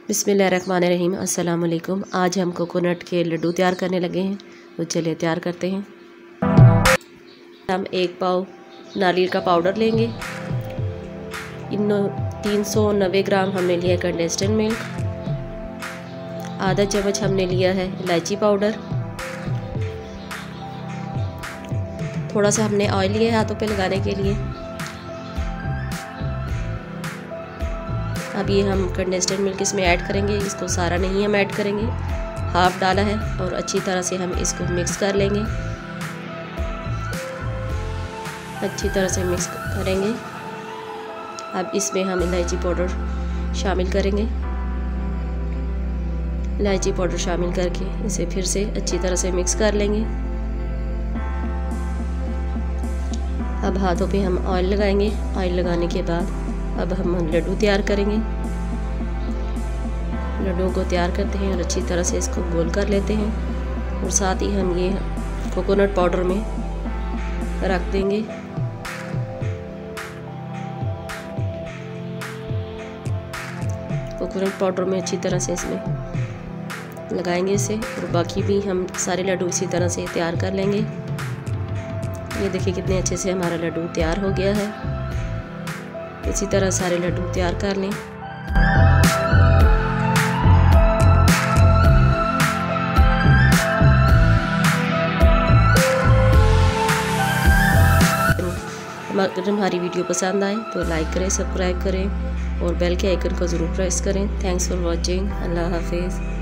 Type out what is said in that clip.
बिस्मिल्लाहिर्रहमानिर्रहीम। अस्सलाम वालेकुम। आज हम कोकोनट के लड्डू तैयार करने लगे हैं, तो चलिए तैयार करते हैं। हम 1 पाव नारियल का पाउडर लेंगे। 390 ग्राम हमने लिया है कंडेंस्ड मिल्क। आधा चम्मच हमने लिया है इलायची पाउडर। थोड़ा सा हमने ऑयल लिया है हाथों पे लगाने के लिए। अब ये हम कंडेंस्ड मिल्क इसमें ऐड करेंगे। इसको सारा नहीं हम ऐड करेंगे, हाफ डाला है, और अच्छी तरह से हम इसको मिक्स कर लेंगे। अच्छी तरह से मिक्स करेंगे। अब इसमें हम इलायची पाउडर शामिल करेंगे। इलायची पाउडर शामिल करके इसे फिर से अच्छी तरह से मिक्स कर लेंगे। अब हाथों पे हम ऑयल लगाएंगे। ऑयल लगाने के बाद अब हम लड्डू तैयार करेंगे। लड्डुओं को तैयार करते हैं और अच्छी तरह से इसको गोल कर लेते हैं, और साथ ही हम ये कोकोनट पाउडर में रख देंगे। कोकोनट पाउडर में अच्छी तरह से इसमें लगाएंगे इसे, और बाकी भी हम सारे लड्डू इसी तरह से तैयार कर लेंगे। ये देखिए कितने अच्छे से हमारा लड्डू तैयार हो गया है। इसी तरह सारे लड्डू तैयार कर लें। अगर हमारी वीडियो पसंद आए तो लाइक करें, सब्सक्राइब करें और बेल के आइकन को ज़रूर प्रेस करें। Thanks for watching. अल्लाह हाफिज़।